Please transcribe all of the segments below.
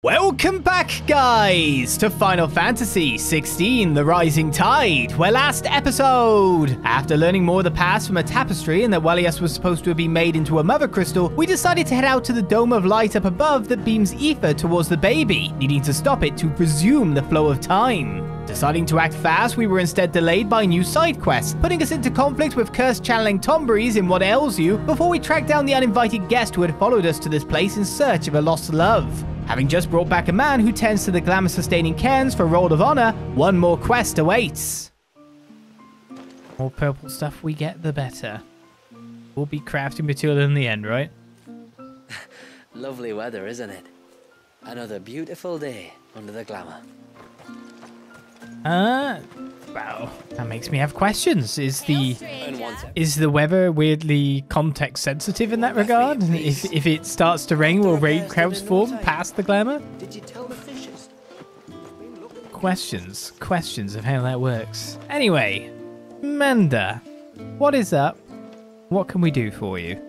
Welcome back, guys, to Final Fantasy XVI, The Rising Tide, where last episode, after learning more of the past from a tapestry and that Walias was supposed to be made into a mother crystal, we decided to head out to the dome of light up above that beams ether towards the baby, needing to stop it to resume the flow of time. Deciding to act fast, we were instead delayed by new side quests, putting us into conflict with curse-channeling Tombreys in What Ails You, before we tracked down the uninvited guest who had followed us to this place in search of a lost love. Having just brought back a man who tends to the glamour-sustaining cairns for Roll of Honor, one more quest awaits. More purple stuff we get, the better. We'll be crafting material in the end, right? Lovely weather, isn't it? Another beautiful day under the glamour. Well, that makes me have questions. Is the weather weirdly context sensitive in that regard? If it starts to rain, will rain clouds form past the glamour? Did you tell the fishes? Questions of how that works. Anyway, Manda, what is up? What can we do for you?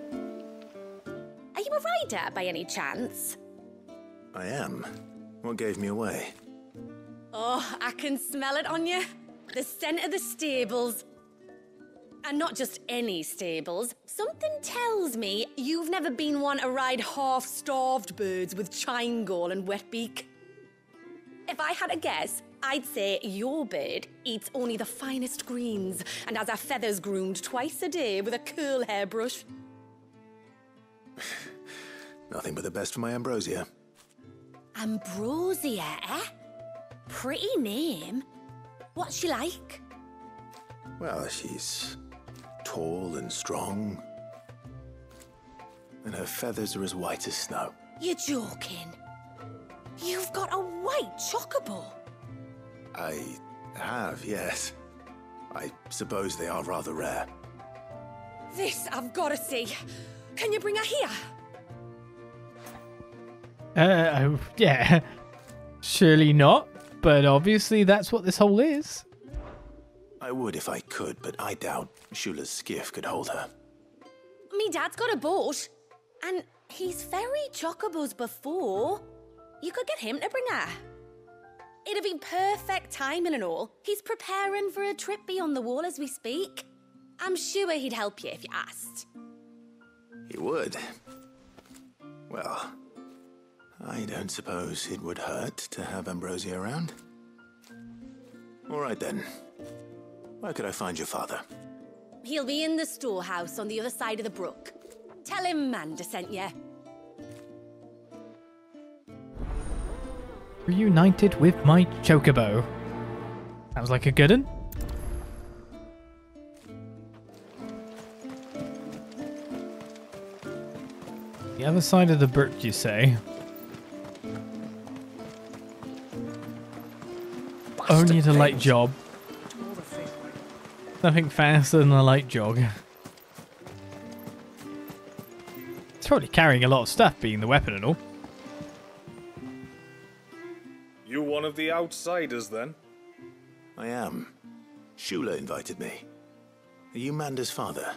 Are you a rider by any chance? I am. What gave me away? Oh, I can smell it on you. The scent of the stables. And not just any stables. Something tells me you've never been one to ride half-starved birds with chine-gall and wet beak. If I had a guess, I'd say your bird eats only the finest greens and has her feathers groomed twice a day with a curl hairbrush. Nothing but the best for my Ambrosia. Ambrosia, eh? Pretty name. What's she like? Well, she's tall and strong. And her feathers are as white as snow. You're joking. You've got a white chocobo. I have, yes. I suppose they are rather rare. This I've got to see. Can you bring her here? Yeah. Surely not, but obviously that's what this hole is. I would if I could, but I doubt Shula's skiff could hold her. Me dad's got a boat, and he's ferried chocobos before. You could get him to bring her. It'd be perfect timing and all. He's preparing for a trip beyond the wall as we speak. I'm sure he'd help you if you asked. He would. Well, I don't suppose it would hurt to have Ambrosia around. All right then. Where could I find your father? He'll be in the storehouse on the other side of the brook. Tell him Manda sent you. Reunited with my chocobo. Sounds like a good one. The other side of the brook, you say? Only the light job. Nothing faster than a light jog. It's probably carrying a lot of stuff, being the weapon and all. You one of the outsiders, then? I am. Shula invited me. Are you Manda's father?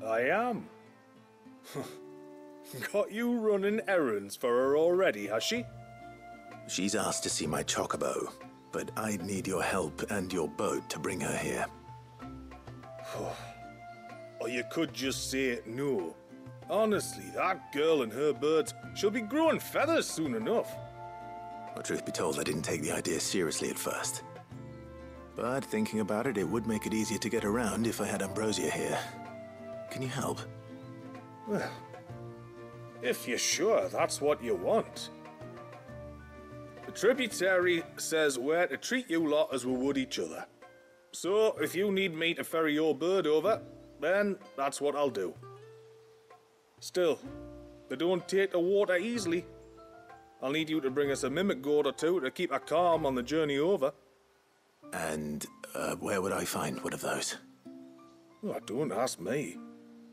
I am. Got you running errands for her already, has she? She's asked to see my chocobo, but I'd need your help and your boat to bring her here. Or you could just say no. Honestly, that girl and her birds, she'll be growing feathers soon enough. Well, truth be told, I didn't take the idea seriously at first. But thinking about it, it would make it easier to get around if I had Ambrosia here. Can you help? Well, if you're sure that's what you want. The tributary says we're to treat you lot as we would each other. So, if you need me to ferry your bird over, then that's what I'll do. Still, they don't take the water easily. I'll need you to bring us a mimic gourd or two to keep her calm on the journey over. And, where would I find one of those? Oh, don't ask me.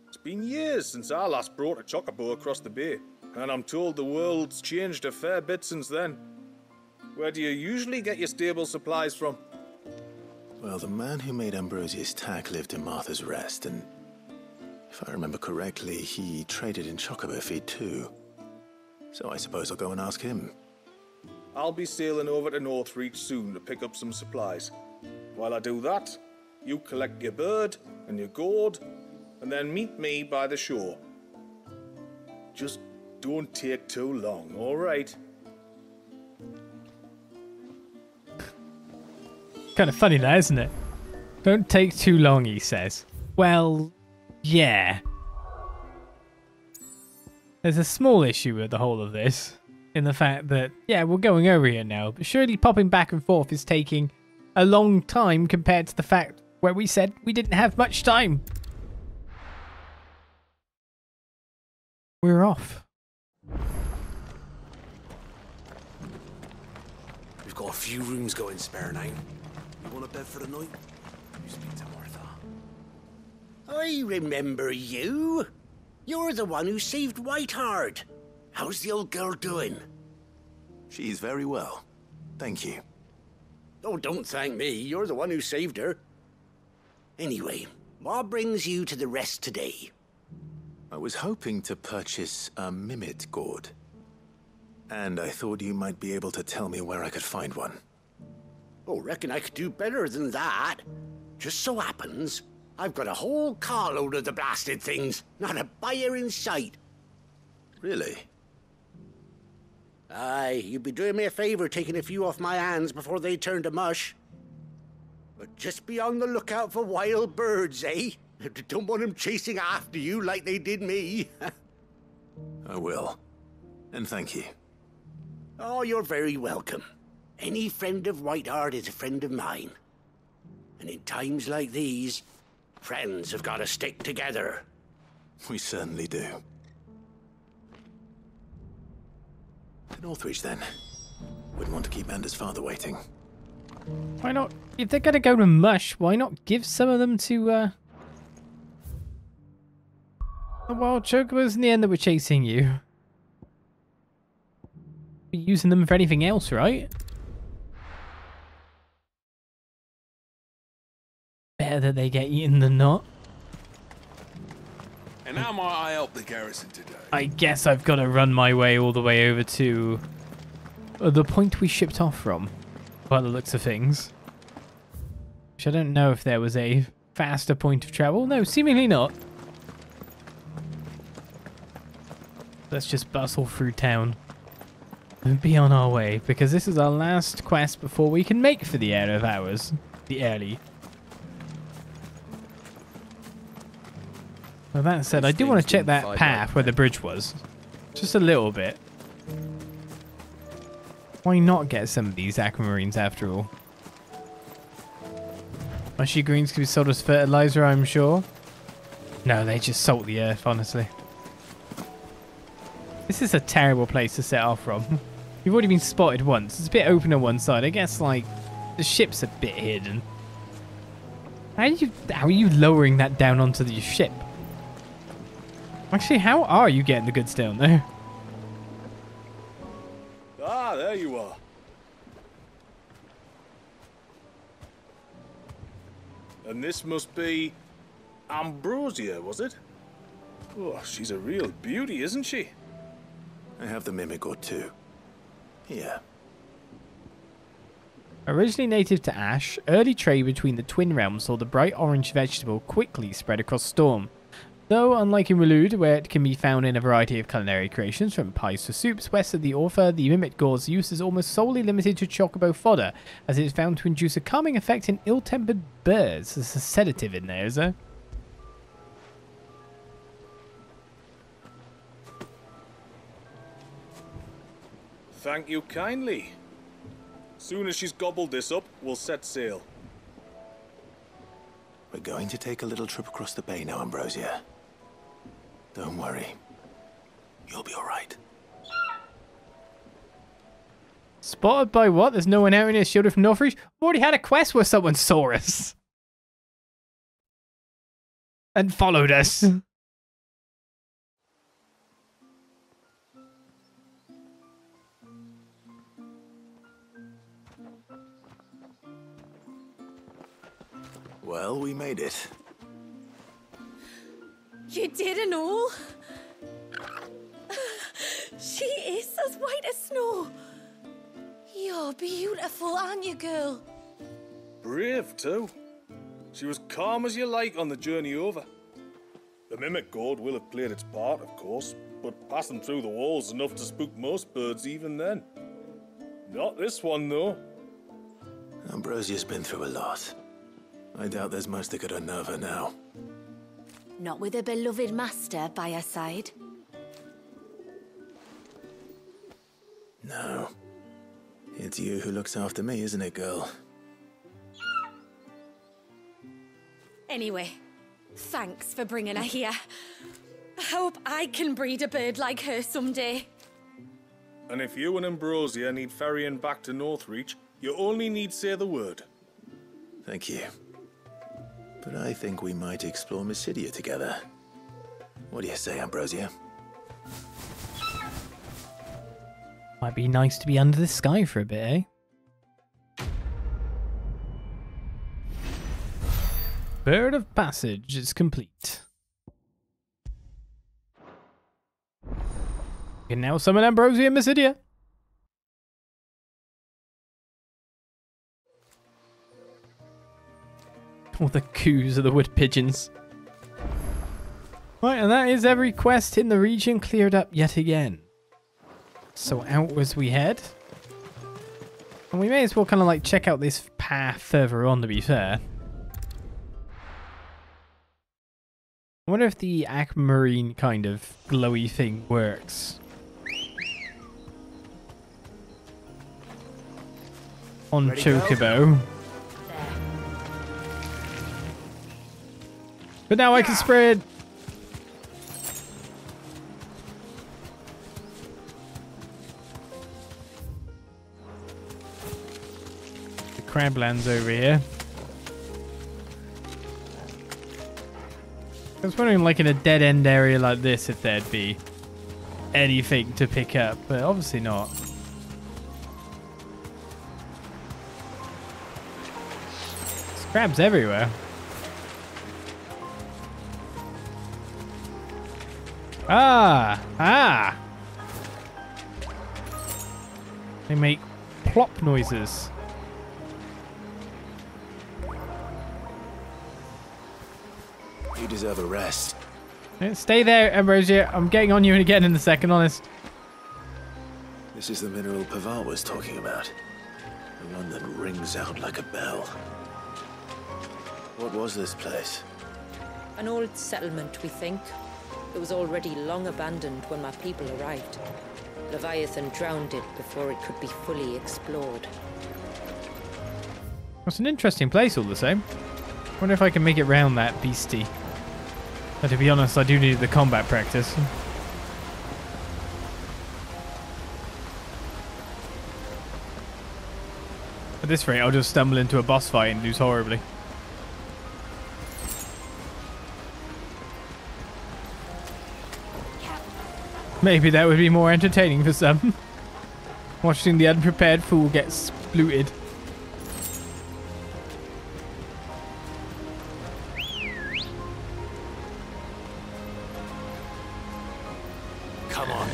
It's been years since I last brought a chocobo across the bay, and I'm told the world's changed a fair bit since then. Where do you usually get your stable supplies from? Well, the man who made Ambrosia's tack lived in Martha's Rest, and if I remember correctly, he traded in chocobo feed too. So I suppose I'll go and ask him. I'll be sailing over to Northreach soon to pick up some supplies. While I do that, you collect your bird and your gourd, and then meet me by the shore. Just don't take too long, all right? Kind of funny that, isn't it? Don't take too long, he says. Well, yeah. There's a small issue with the whole of this, in the fact that, yeah, we're going over here now, but surely popping back and forth is taking a long time compared to the fact where we said we didn't have much time. We're off. We've got a few rooms going spare now. You want a bed for the night? You speak to Martha. I remember you. You're the one who saved Whiteheart. How's the old girl doing? She's very well. Thank you. Oh, don't thank me. You're the one who saved her. Anyway, what brings you to the rest today? I was hoping to purchase a mimid gourd. And I thought you might be able to tell me where I could find one. Oh, reckon I could do better than that. Just so happens, I've got a whole carload of the blasted things. Not a buyer in sight. Really? Aye, you'd be doing me a favor taking a few off my hands before they turn to mush. But just be on the lookout for wild birds, eh? Don't want them chasing after you like they did me. I will. And thank you. Oh, you're very welcome. Any friend of Whiteheart is a friend of mine. And in times like these, friends have got to stick together. We certainly do. To Northreach, then. Wouldn't want to keep Anders' father waiting. Why not? If they're going to go to mush, why not give some of them to, the wild chocobos in the end that were chasing you? Be using them for anything else, right? Better that they get eaten than not. And how might I help the garrison today? I guess I've got to run my way all the way over to the point we shipped off from, by the looks of things. Which I don't know if there was a faster point of travel. No, seemingly not. Let's just bustle through town and be on our way, because this is our last quest before we can make for the area of ours. The early. Well, that said, I do want to check that path where the bridge was. Just a little bit. Why not get some of these aquamarines after all? Mushy greens can be sold as fertilizer, I'm sure. No, they just salt the earth, honestly. This is a terrible place to set off from. You've already been spotted once. It's a bit open on one side. I guess, like, the ship's a bit hidden. How are you lowering that down onto the ship? Actually, how are you getting the goods down there? Ah, there you are. And this must be Ambrosia, was it? Oh, she's a real beauty, isn't she? I have the mimic or two. Here. Originally native to Ash, early trade between the Twin Realms saw the bright orange vegetable quickly spread across Storm. Though, unlike in Waloed, where it can be found in a variety of culinary creations, from pies to soups, west of the Orpha, the mimic gore's use is almost solely limited to chocobo fodder, as it is found to induce a calming effect in ill-tempered birds. There's a sedative in there, is there? Thank you kindly. Soon as she's gobbled this up, we'll set sail. We're going to take a little trip across the bay now, Ambrosia. Don't worry. You'll be all right. Spotted by what? There's no one out in here shielded from Northreach? We've already had a quest where someone saw us. And followed us. Well, we made it. You didn't know? She is as white as snow. beautiful, aren't you, girl? Brave, too. She was calm as you like on the journey over. The mimic gourd will have played its part, of course, but passing through the walls enough to spook most birds even then. Not this one, though. Ambrosia's been through a lot. I doubt there's much that could unnerve her now. Not with a beloved master by her side. No. It's you who looks after me, isn't it, girl? Anyway, thanks for bringing her here. I hope I can breed a bird like her someday. And if you and Ambrosia need ferrying back to Northreach, you only need say the word. Thank you. But I think we might explore Mysidia together. What do you say, Ambrosia? Might be nice to be under the sky for a bit, eh? Bird of Passage is complete. You can now summon Ambrosia and Mysidia. All the coos of the wood pigeons. Right, and that is every quest in the region cleared up yet again. So outwards we head. And we may as well kind of like check out this path further on, to be fair. I wonder if the aquamarine kind of glowy thing works. On Chocobo. But now I can spread. The crablands over here. I was wondering, like in a dead end area like this, if there'd be anything to pick up, but obviously not. There's crabs everywhere. Ah! They make plop noises. You deserve a rest. Stay there, Ambrosia. I'm getting on you again in a second, honest. This is the mineral Paval was talking about. The one that rings out like a bell. What was this place? An old settlement, we think. It was already long abandoned when my people arrived. Leviathan drowned it before it could be fully explored. It's an interesting place all the same. Wonder if I can make it round that beastie. But to be honest, I do need the combat practice. At this rate, I'll just stumble into a boss fight and lose horribly. Maybe that would be more entertaining for some. Watching the unprepared fool get splooted. Come on.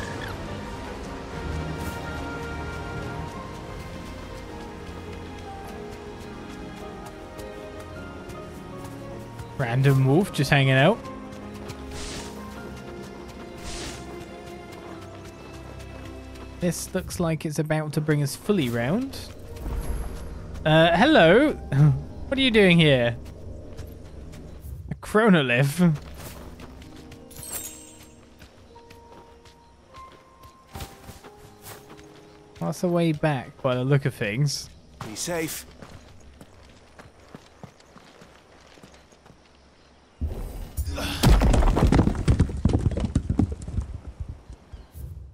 Random wolf just hanging out. This looks like it's about to bring us fully round. Hello. What are you doing here? A chronolith. What's the way back by the look of things? Be safe.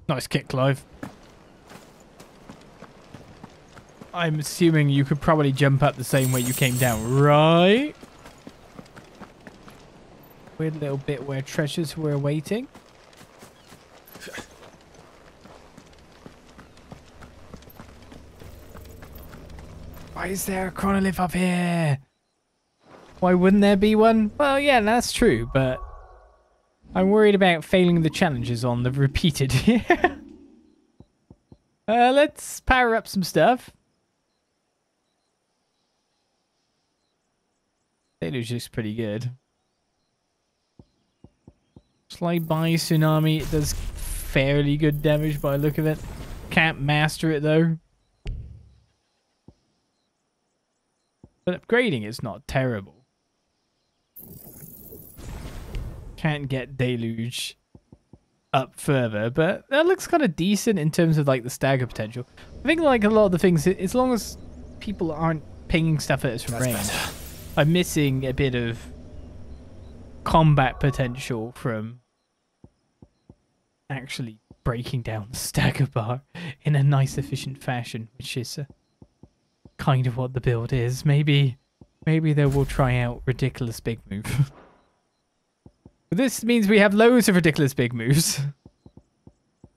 Nice kick, Clive. I'm assuming you could probably jump up the same way you came down, right? Weird little bit where treasures were waiting. Why is there a chronolith up here? Why wouldn't there be one? Well, yeah, that's true, but I'm worried about failing the challenges on the repeated here. Let's power up some stuff. Deluge looks pretty good. Slide by Tsunami. It does fairly good damage by the look of it. Can't master it though. But upgrading is not terrible. Can't get Deluge up further, but that looks kind of decent in terms of like the stagger potential. I think like a lot of the things, as long as people aren't pinging stuff at us from range, I'm missing a bit of combat potential from actually breaking down the stagger bar in a nice efficient fashion, which is kind of what the build is. Maybe they will try out ridiculous big move. This means we have loads of ridiculous big moves.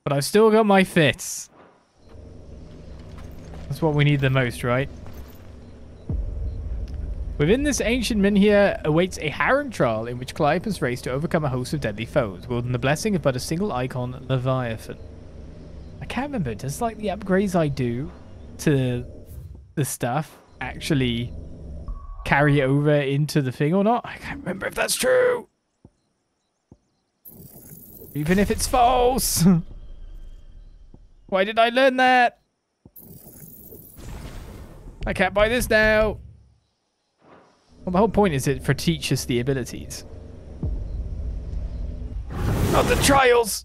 But I've still got my fits. That's what we need the most, right? Within this ancient Minhia awaits a harrowing trial in which Clive must race to overcome a host of deadly foes, wielding the blessing of but a single icon, Leviathan. I can't remember, does like the upgrades I do to the stuff actually carry over into the thing or not? I can't remember if that's true. Even if it's false. Why did I learn that? I can't buy this now. Well, the whole point is it for teach us the abilities. Not the trials.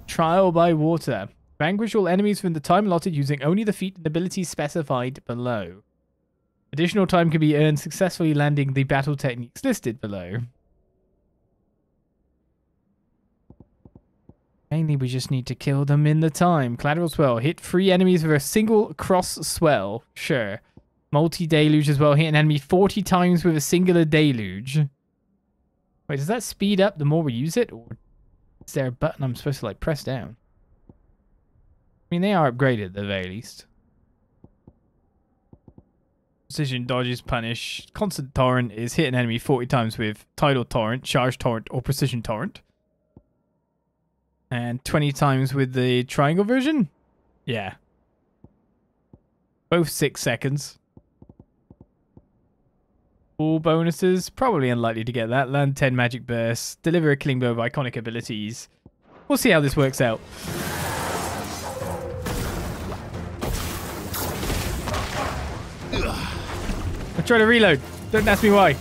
Trial by water. Vanquish all enemies within the time allotted using only the feat and abilities specified below. Additional time can be earned successfully landing the battle techniques listed below. Mainly we just need to kill them in the time. Collateral swell. Hit 3 enemies with a single cross swell. Sure. Multi-deluge as well. Hit an enemy 40 times with a singular deluge. Wait, does that speed up the more we use it? Or is there a button I'm supposed to like press down? I mean, they are upgraded at the very least. Precision dodges punish. Constant torrent is hit an enemy 40 times with tidal torrent, charge torrent, or precision torrent. And 20 times with the triangle version? Yeah. Both 6 seconds. All bonuses. Probably unlikely to get that. Land 10 magic bursts. Deliver a killing blow of iconic abilities. We'll see how this works out. I'm trying to reload. Don't ask me why.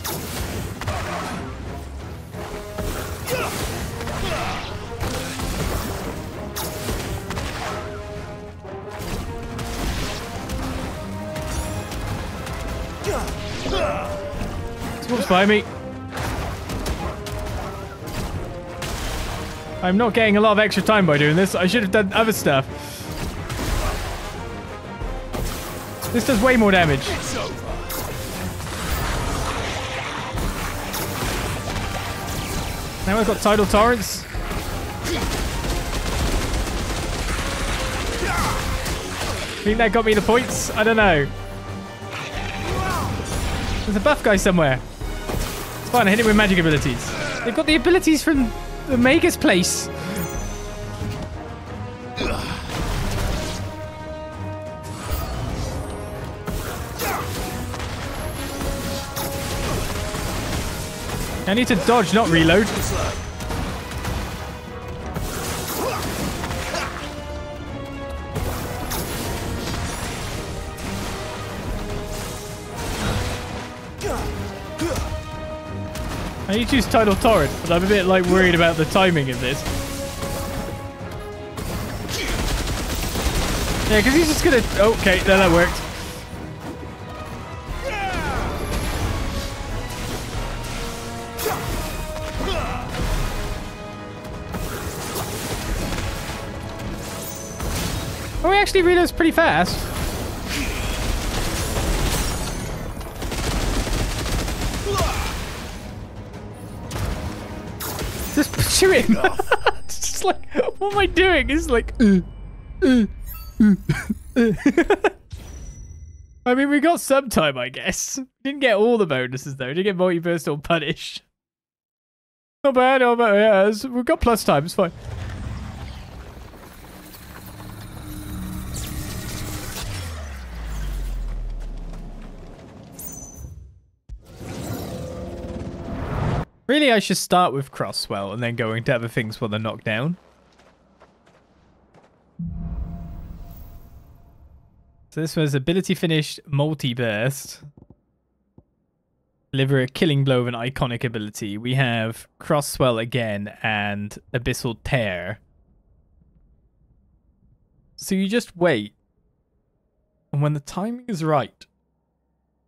Someone's by me. I'm not getting a lot of extra time by doing this. I should have done other stuff. This does way more damage. Now I've got tidal torrents. Think that got me the points? I don't know. There's a buff guy somewhere. It's fine, I hit him with magic abilities. They've got the abilities from the Magus place. I need to dodge, not reload. I need to use tidal torrent, but I'm a bit like worried about the timing of this. Yeah, because he's just gonna... Okay, no, that worked. Oh, he actually reloads pretty fast. Just pursue him. It's just like, what am I doing? It's like, I mean, we got some time, I guess. Didn't get all the bonuses though. Didn't get multi-burst or punish. Not bad, not bad. Yeah, we've got plus time. It's fine. Really, I should start with Crosswell and then go into other things while they're knocked down. So this was ability finished, multi-burst. Deliver a killing blow of an iconic ability. We have Crosswell again and Abyssal Tear. So you just wait. And when the timing is right...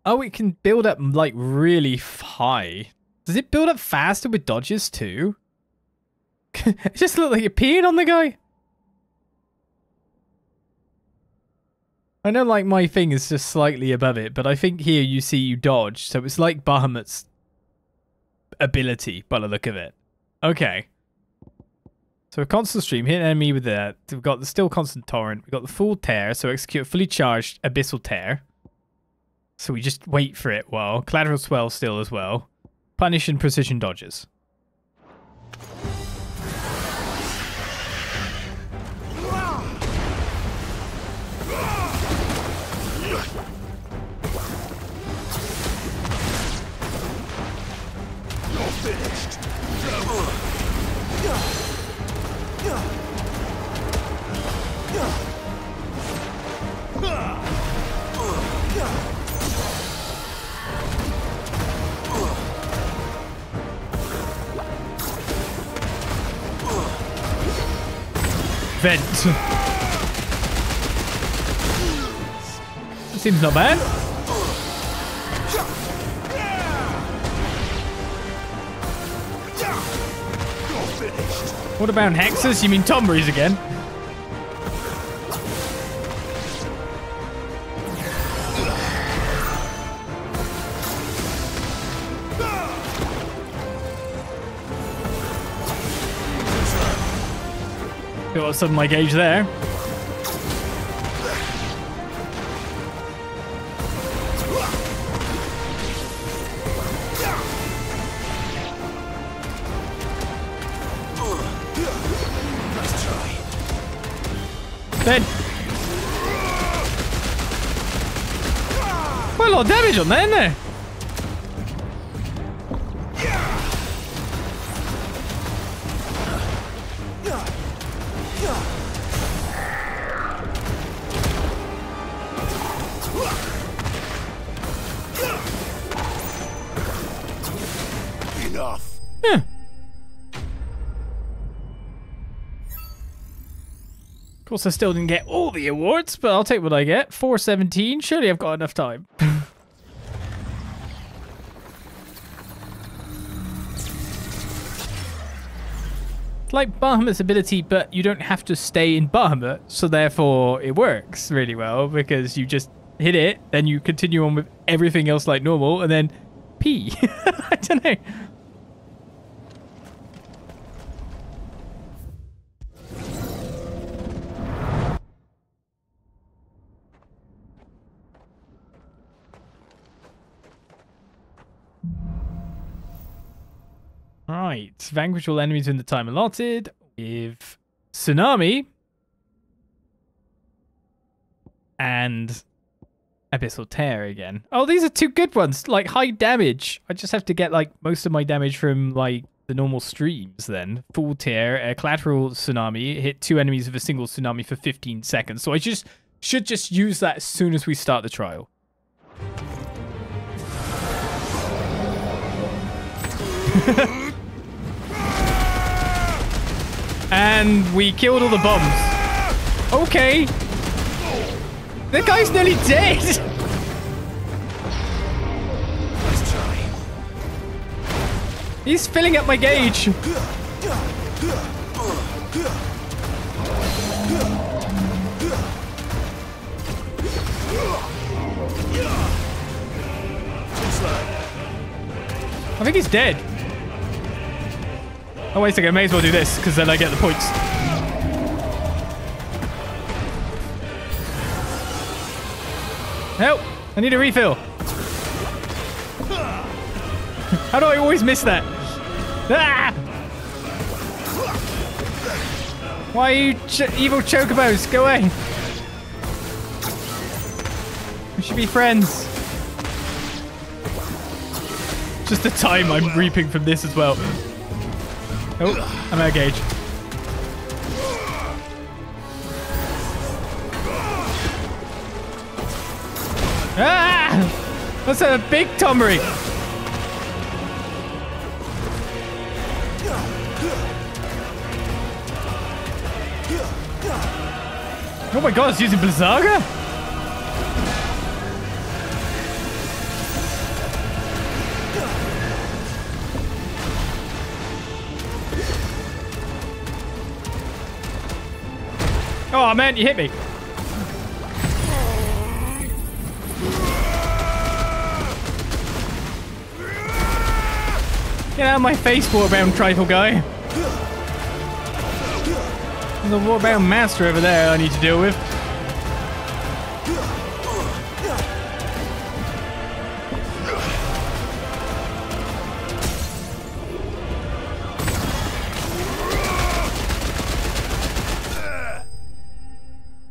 Oh, it can build up like really high. Does it build up faster with dodges too? It just looked like it peeing on the guy. I know like my thing is just slightly above it, but I think here you see you dodge. So it's like Bahamut's ability by the look of it. Okay. So a constant stream, hit an enemy with that. We've got the still constant torrent. We've got the full tear, so execute a fully charged abyssal tear. So we just wait for it while collateral swell still as well. Punish and precision dodges. You're finished. Vent. Seems not bad. What about hexes? You mean Tomberries again? Got some of my gauge there. Dead. Quite a lot of damage on there, isn't there? Enough. Yeah. Of course, I still didn't get all the awards, but I'll take what I get. 417. Surely I've got enough time. It's like Bahamut's ability, but you don't have to stay in Bahamut, so therefore it works really well because you just hit it, then you continue on with everything else like normal, and then pee. I don't know. Right, vanquish all enemies in the time allotted with Tsunami and Abyssal Tear again. Oh, these are two good ones. Like high damage. I just have to get like most of my damage from like the normal streams then. Full Tear, collateral Tsunami, hit 2 enemies with a single Tsunami for 15 seconds. So I just should just use that as soon as we start the trial. And we killed all the bombs. Okay. That guy's nearly dead. Let's try. He's filling up my gauge. I think he's dead. Oh, wait a second. I may as well do this, because then I get the points. Help! I need a refill. How do I always miss that? Ah! Why are you evil chocobos? Go away. We should be friends. Just the time I'm reaping from this as well. Oh, I'm out of gauge. Ah! That's a big Tomry. Oh my god, it's using Blizzaga? Oh man, you hit me. Get out of my face, Warbound Trifle guy. There's a Warbound Master over there I need to deal with.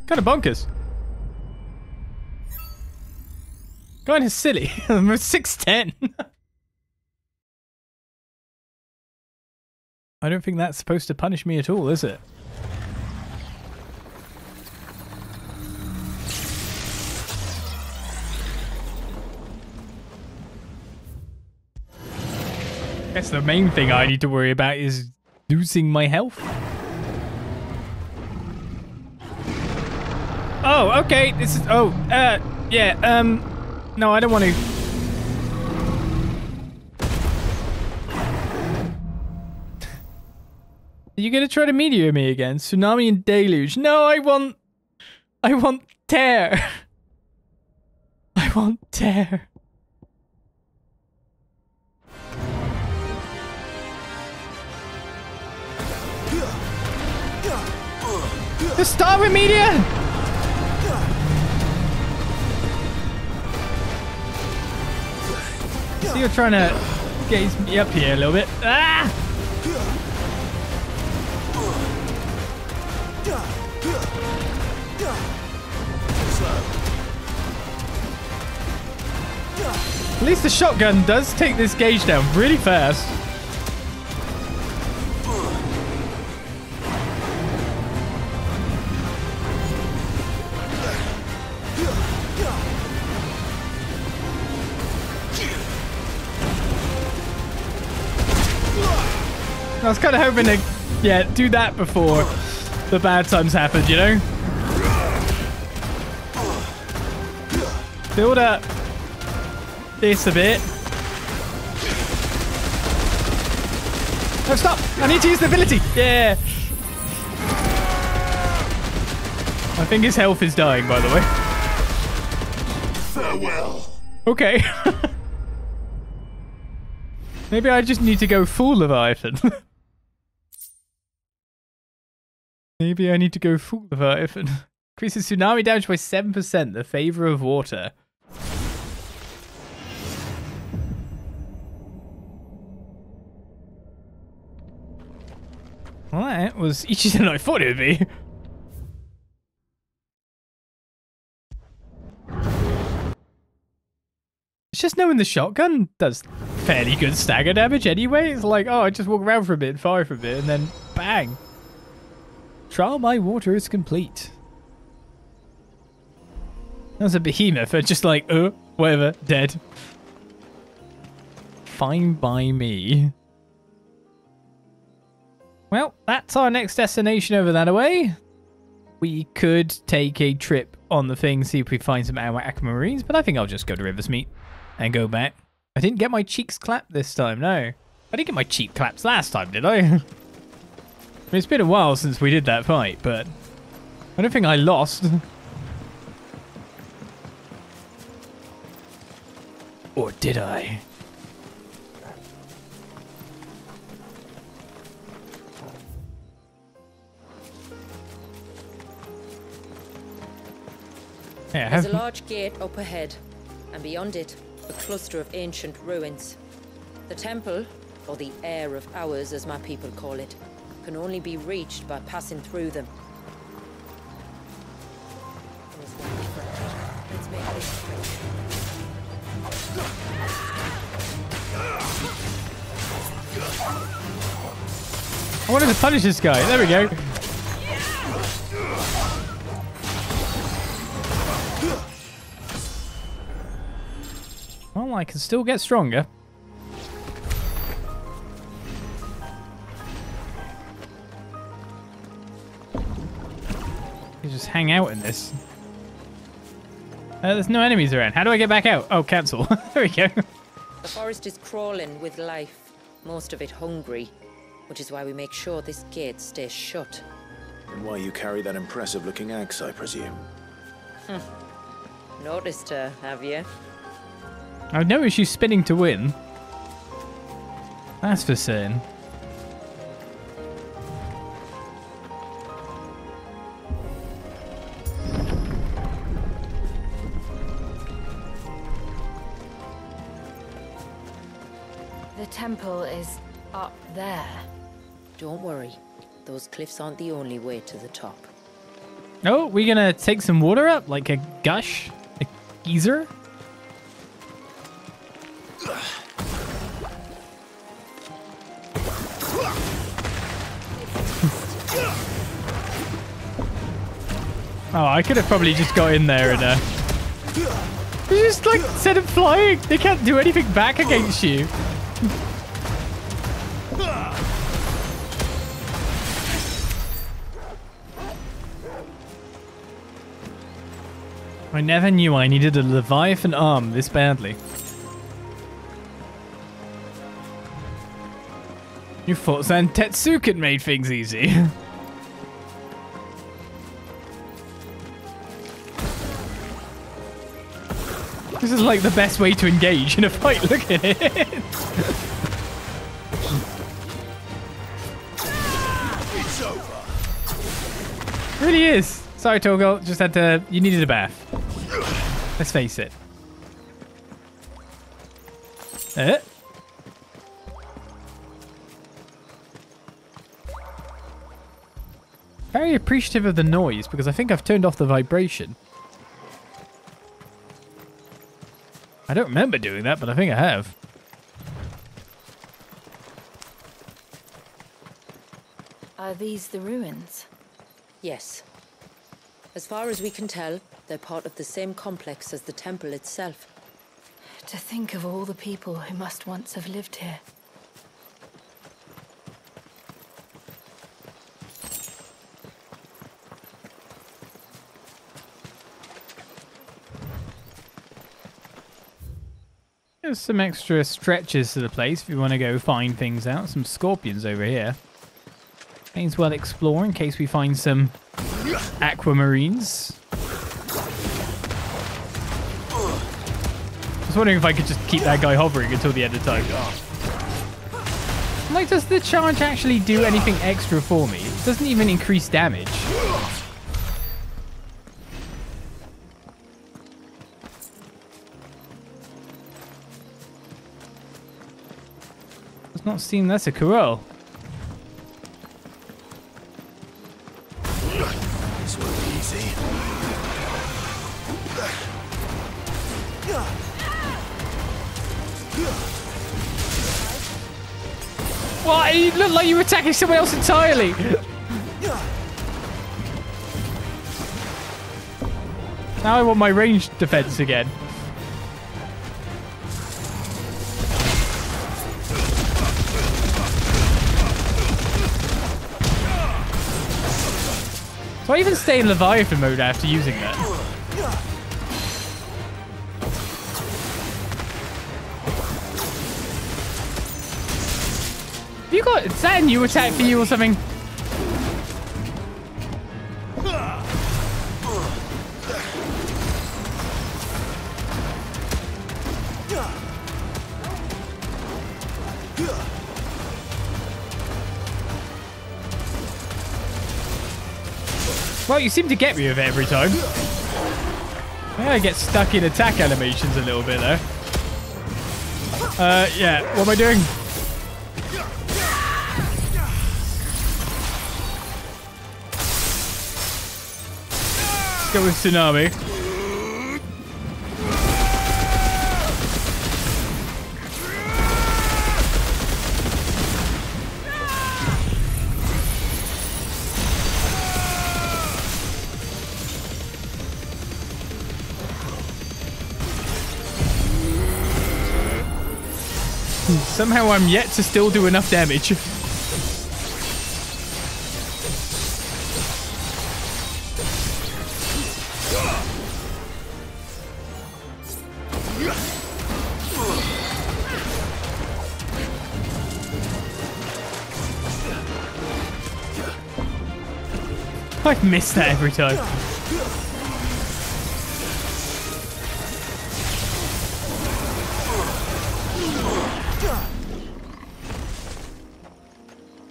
Kind of bonkers. Kind of silly. I'm 6'10". I don't think that's supposed to punish me at all, is it? Guess the main thing I need to worry about is losing my health. Oh, okay. This is... Oh, yeah, no, I don't want to... Are you gonna try to meteor me again? Tsunami and deluge. No, I want tear. I want tear. Just start with meteor. So you're trying to gaze me up here a little bit. Ah! At least the shotgun does take this gauge down really fast. I was kind of hoping to, yeah, do that before the bad times happened, you know? Build up this a bit. No, stop! I need to use the ability! Yeah! I think his health is dying, by the way. Farewell. Okay. Maybe I just need to go full Leviathan. Maybe I need to go full Leviathan. Increases tsunami damage by 7%. The favor of water. Well, that was easier than I thought it would be. It's just knowing the shotgun does fairly good stagger damage anyway. It's like, oh, I just walk around for a bit, fire for a bit, and then bang. Trial by water is complete. That was a behemoth. Just like, whatever, dead. Fine by me. Well, that's our next destination over that way. We could take a trip on the thing, see if we find some aquamarines, but I think I'll just go to Riversmeet and go back. I didn't get my cheeks clapped this time, no. I didn't get my cheek claps last time, did I? I mean, it's been a while since we did that fight, but I don't think I lost. Or did I? Yeah, There's a large gate up ahead, and beyond it, a cluster of ancient ruins. The temple, or the Heir of Hours as my people call it, can only be reached by passing through them. Let's make this quick. I wanted to punish this guy. There we go. Well, I can still get stronger. You just hang out in this. There's no enemies around. How do I get back out? Oh, cancel. There we go. The forest is crawling with life, most of it hungry, which is why we make sure this gate stays shut. And why you carry that impressive-looking axe, I presume. Noticed her, have you? I've noticed you spinning to win. That's for certain. The temple is up there. Don't worry. Those cliffs aren't the only way to the top. Oh, we're gonna take some water up? Like a gush? A geyser? Oh, I could have probably just got in there and just like set them flying. They can't do anything back against you. I never knew I needed a Leviathan arm this badly. You thought Hand Tetsuken made things easy. This is like the best way to engage in a fight. Look at it. It's over. Really is. Sorry, Toggle. Just had to. You needed a bath. Let's face it. Very appreciative of the noise because I think I've turned off the vibration. I don't remember doing that, but I think I have. Are these the ruins? Yes. As far as we can tell, they're part of the same complex as the temple itself. To think of all the people who must once have lived here. There's some extra stretches to the place if you want to go find things out. Some scorpions over here. Means well explore in case we find some aquamarines. I was wondering if I could just keep that guy hovering until the end of time. Oh. Like, does the charge actually do anything extra for me? It doesn't even increase damage. Does not seem that's a corral. This won't be easy. What? You look like you were attacking someone else entirely. Now I want my ranged defense again. So I even stay in Leviathan mode after using that. Have you got... Is that a new attack for you or something? Well, you seem to get me with it every time. Yeah, I get stuck in attack animations a little bit there. Yeah, what am I doing? Let's go with Tsunami. Somehow I'm yet to still do enough damage. I've missed that every time.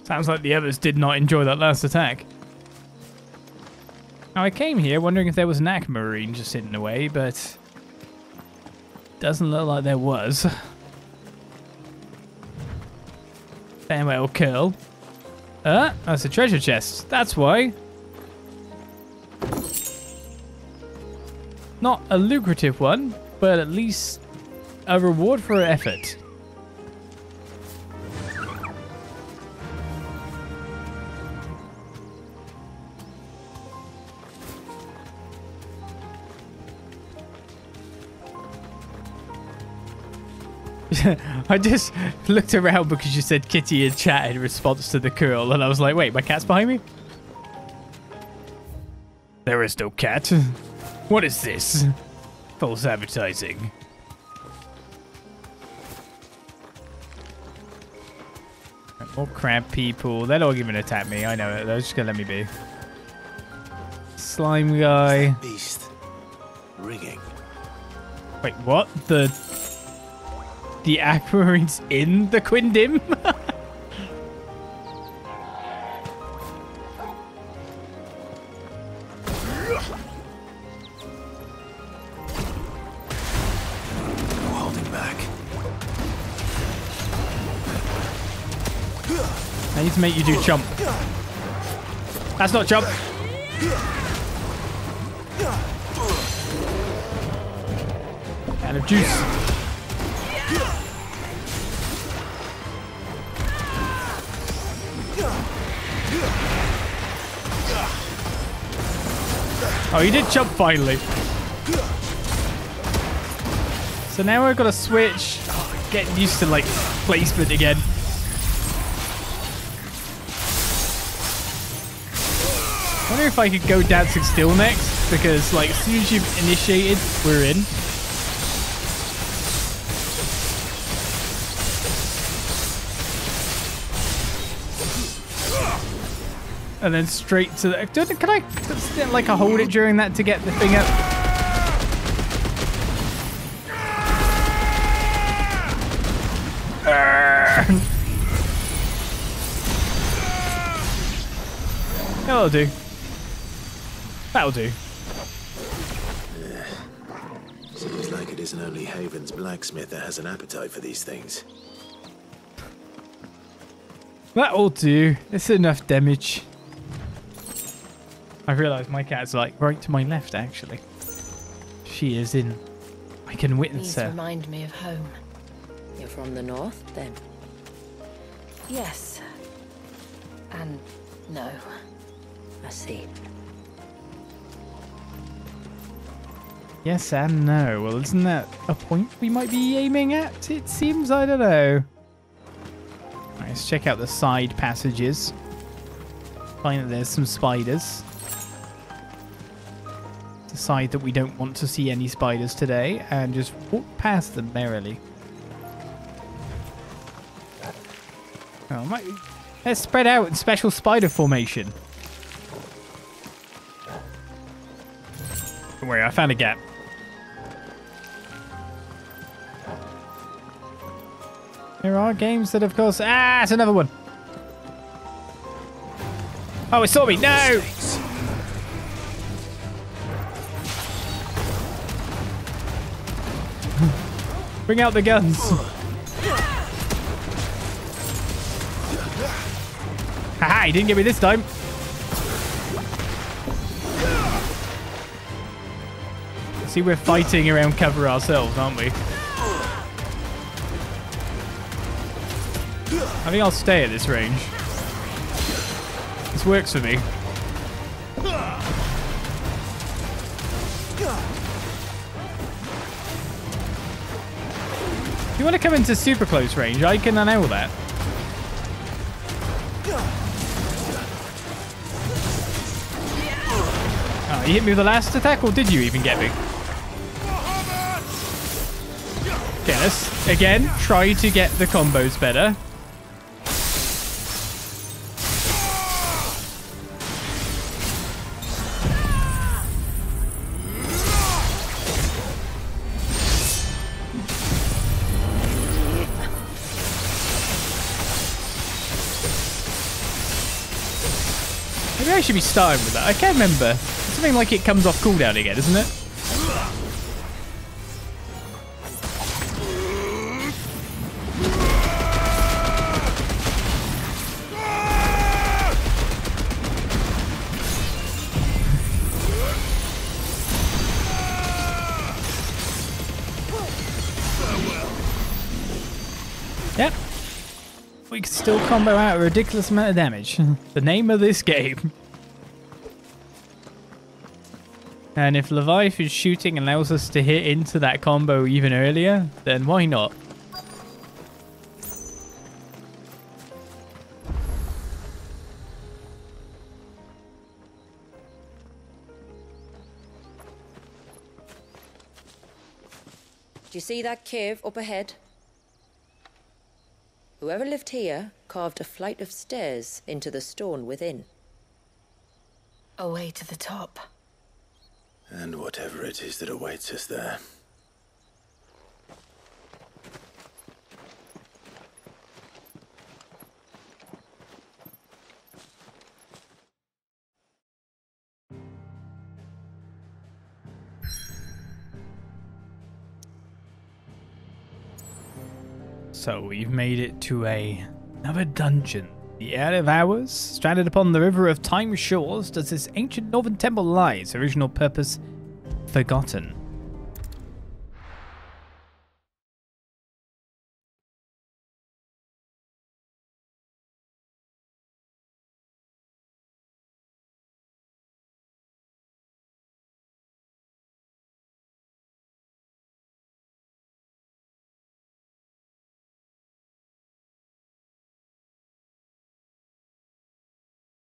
Sounds like the others did not enjoy that last attack. Now I came here wondering if there was an aquamarine just hidden away, but doesn't look like there was. Farewell, curl. That's a treasure chest. That's why. Not a lucrative one, but at least a reward for effort. I just looked around because you said Kitty in chat in response to the curl, and I was like, wait, my cat's behind me? There is no cat. What is this? False advertising. More crab people. They're not even gonna attack me. I know it. They're just gonna let me be. Slime guy. Beast. Ringing. Wait, what? The aquamarine's in the Quindim? I need to make you do jump. That's not jump. Out of juice. Oh, you did jump finally. So now I've got to switch. Getting used to like placement again. I wonder if I could go dancing still next, because like as soon as you've initiated, we're in. And then straight to the... Can I like I hold it during that to get the thing up? That'll do. That'll do. Seems like it isn't only Haven's blacksmith that has an appetite for these things. That'll do. It's enough damage. I realised my cat's like right to my left, actually. She is in. I can witness These her. remind me of home. You're from the north, then? Yes. And no. I see. Yes and no. Well, isn't that a point we might be aiming at? It seems, I don't know. Right, let's check out the side passages. Find that there's some spiders. Decide that we don't want to see any spiders today and just walk past them merrily. Oh, let's spread out in special spider formation. Don't worry, I found a gap. There are games that, of course... Ah, it's another one. Oh, it saw me. No! Bring out the guns. Haha, he didn't get me this time. See, we're fighting around cover ourselves, aren't we? I think I'll stay at this range. This works for me. If you want to come into super close range, I can enable that. Oh, you hit me with the last attack, or did you even get me? Okay, let's, again, try to get the combos better. Maybe I should be starting with that. I can't remember. Something like it comes off cooldown again, isn't it? Yep. We can still combo out a ridiculous amount of damage. The name of this game. And if Leviathan's shooting allows us to hit into that combo even earlier, then why not? Do you see that cave up ahead? Whoever lived here carved a flight of stairs into the stone within. A way to the top. And whatever it is that awaits us there. So we've made it to another dungeon. The Out of Hours, stranded upon the river of Time shores, does this ancient northern temple lie, its original purpose forgotten.